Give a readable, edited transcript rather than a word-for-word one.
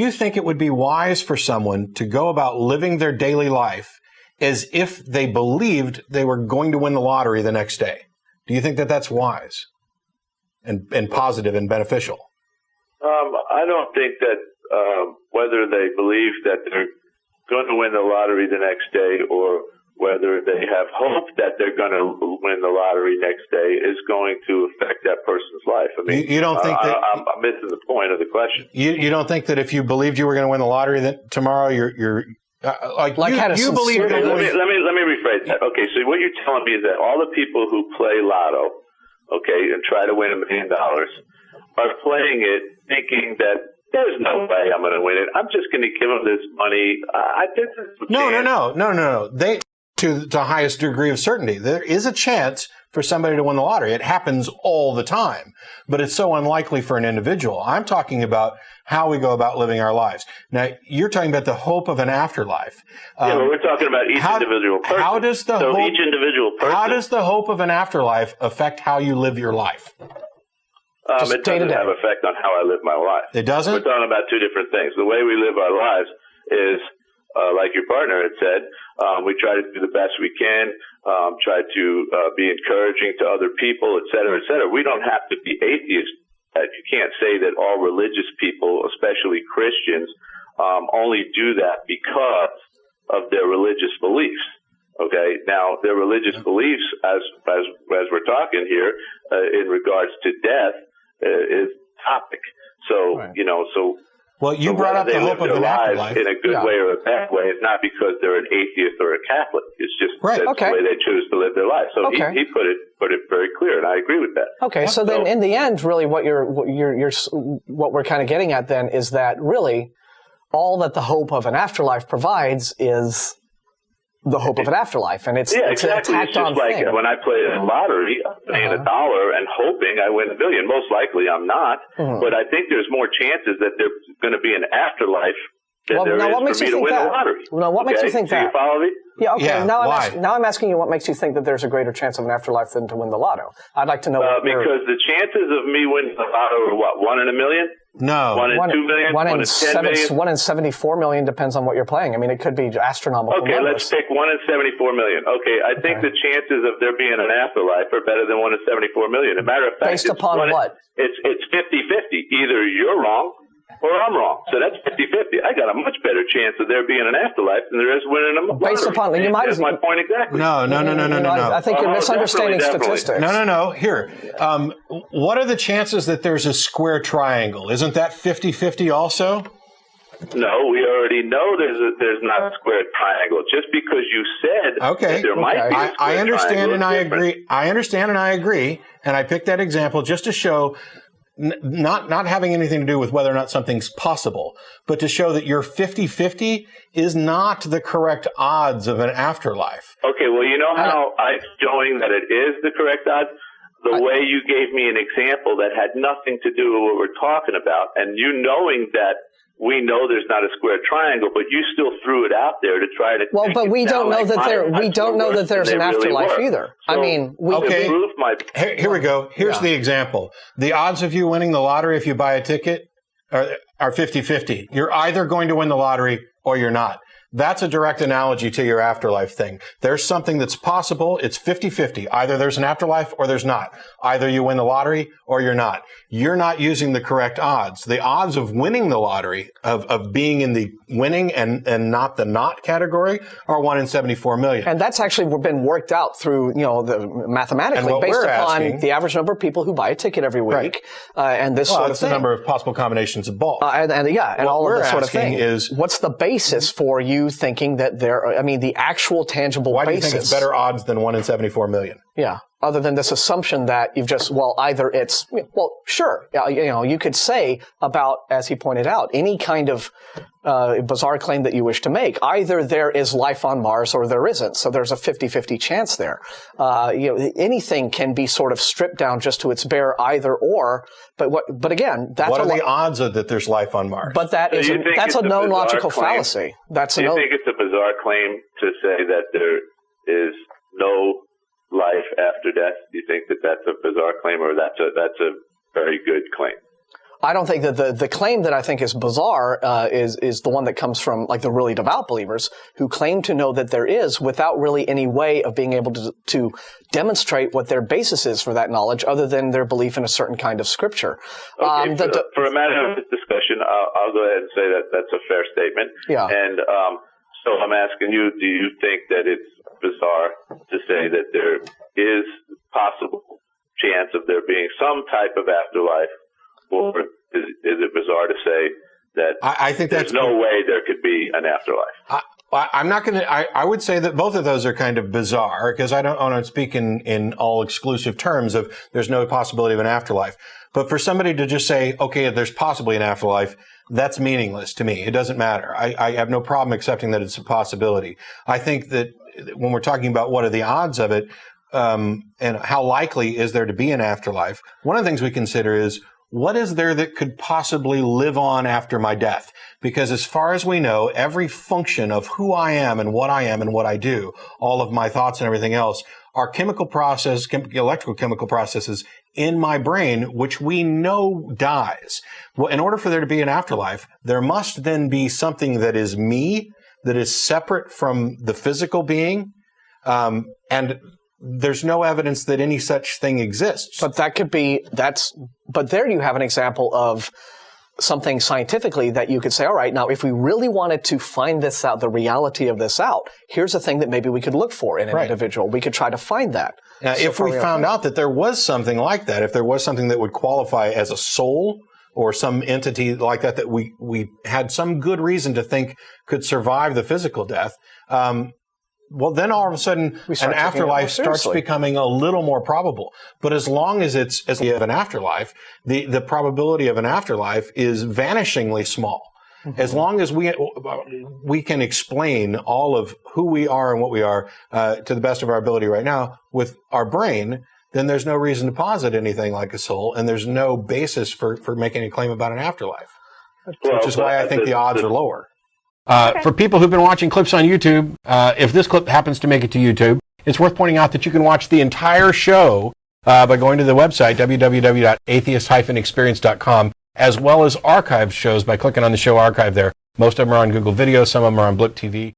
you think it would be wise for someone to go about living their daily life as if they believed they were going to win the lottery the next day? Do you think that that's wise and positive and beneficial? I don't think that whether they believe that they're going to win the lottery the next day or whether they have hope that they're going to win the lottery next day is going to affect that person's life. I mean, you don't think that I'm missing the point of the question. You don't think that if you believed you were going to win the lottery tomorrow, you believe. Let me rephrase that. Okay, so what you're telling me is that all the people who play lotto, okay, and try to win $1 million, are playing it thinking that there's no way I'm going to win it. I'm just going to give them this money. No. They to the highest degree of certainty. There is a chance for somebody to win the lottery. It happens all the time, but it's so unlikely for an individual. I'm talking about how we go about living our lives. Now, you're talking about the hope of an afterlife. Yeah, but we're talking about each individual person. How does the each individual person? How does the hope of an afterlife affect how you live your life? It doesn't have effect on how I live my life. It doesn't? We're talking about two different things. The way we live our lives is, like your partner had said, we try to do the best we can, try to be encouraging to other people, et cetera, et cetera. We don't have to be atheists. You can't say that all religious people, especially Christians, only do that because of their religious beliefs. Okay, now their religious beliefs, as we're talking here, in regards to death, is topic. So right. Well, you brought up the hope of an afterlife in a good way or a bad way. It's not because they're an atheist or a Catholic. It's just that's the way they choose to live their life. So he put it very clear, and I agree with that. Okay, so then in the end, really, what we're kind of getting at then is that really all that the hope of an afterlife provides is the hope of an afterlife, and it's exactly. a tacked-on like thing. When I play a lottery, I'm paying $1 and hoping I win $1 billion. Most likely, I'm not. But I think there's more chances that there's going to be an afterlife than there is for me to win the lottery. Now, what makes you think that? Do you follow me? Yeah. Okay. Yeah, now I'm asking you what makes you think that there's a greater chance of an afterlife than to win the lotto. I'd like to know. Because the chances of me winning the lotto are what? 1 in a million? No. 1 in 2 million? 1 in 10 million? 1 in 74 million depends on what you're playing. I mean, it could be astronomical. Okay, numbers. let's pick 1 in 74 million. Okay, I think the chances of there being an afterlife are better than 1 in 74 million. As a matter of fact, based upon what? It's 50-50. Either you're wrong or I'm wrong. So that's 50-50. I got a much better chance of there being an afterlife than there is winning a lottery. Based upon, you might. That's my point exactly. No. I think you're misunderstanding statistics. No. Here, what are the chances that there's a square triangle? Isn't that 50-50 also? No, we already know there's not a square triangle. Just because you said that there might be a square I understand triangle and I different. agree. I understand and I agree. And I picked that example just to show not having anything to do with whether or not something's possible, but to show that your 50-50 is not the correct odds of an afterlife. Okay, well, you know how I'm showing that it is the correct odds? The way you gave me an example that had nothing to do with what we're talking about, and you knowing that we know there's not a square triangle, but you still threw it out there to try to. Well, but we don't know that there's an afterlife either. So, I mean, Here we go. Here's the example. The odds of you winning the lottery if you buy a ticket are 50-50. You're either going to win the lottery or you're not. That's a direct analogy to your afterlife thing. There's something that's possible. It's 50-50. Either there's an afterlife or there's not. Either you win the lottery or you're not. You're not using the correct odds. The odds of winning the lottery, of being in the winning and not the not category, are 1 in 74 million. And that's actually been worked out through, mathematically based upon the average number of people who buy a ticket every week, and this sort of it's thing. the number of possible combinations of both. And all of this sort of thing. Is what's the basis for you thinking that the actual tangible basis? Why do you think it's better odds than 1 in 74 million? Yeah. Other than this assumption that you've just, either it's, sure, you could say about, as he pointed out, any kind of bizarre claim that you wish to make. Either there is life on Mars or there isn't. So there's a 50-50 chance there. Anything can be sort of stripped down just to its bare either or. But again, that's what are the odds that there's life on Mars? But that's a known logical fallacy. Do you think it's a bizarre claim to say that there is no life after death? Do you think that that's a bizarre claim, or that's a very good claim? I don't think that the claim that I think is bizarre is the one that comes from like the really devout believers who claim to know that there is without really any way of being able to demonstrate what their basis is for that knowledge other than their belief in a certain kind of scripture. Okay, for a matter of discussion, I'll go ahead and say that that's a fair statement. Yeah. And so I'm asking you, do you think that it's bizarre to say that there is possible chance of there being some type of afterlife, or is it bizarre to say that I think there's no way there could be an afterlife? I'm not going to. I would say that both of those are kind of bizarre because I don't want to speak in all exclusive terms of there's no possibility of an afterlife. But for somebody to just say, okay, there's possibly an afterlife, that's meaningless to me. It doesn't matter. I have no problem accepting that it's a possibility. I think that when we're talking about what are the odds of it, and how likely is there to be an afterlife, one of the things we consider is what is there that could possibly live on after my death? Because as far as we know, every function of who I am and what I do, all of my thoughts and everything else are electrical chemical processes in my brain, which we know dies. Well, in order for there to be an afterlife, there must then be something that is me, that is separate from the physical being, and there's no evidence that any such thing exists. But but there you have an example of something scientifically that you could say, all right, now if we really wanted to find this out, the reality of this out, here's a thing that maybe we could look for in an individual. We could try to find that. Now, if we found out that there was something like that, if there was something that would qualify as a soul or some entity like that, that we had some good reason to think could survive the physical death, well, then all of a sudden, an afterlife starts becoming a little more probable. But as long as it's as of an afterlife, the probability of an afterlife is vanishingly small. Mm-hmm. As long as we can explain all of who we are and what we are to the best of our ability right now with our brain, then there's no reason to posit anything like a soul, and there's no basis for making a claim about an afterlife, which is why I think the odds are lower. For people who've been watching clips on YouTube, if this clip happens to make it to YouTube, it's worth pointing out that you can watch the entire show by going to the website, www.atheist-experience.com, as well as archived shows by clicking on the show archive there. Most of them are on Google Video, some of them are on Blip TV.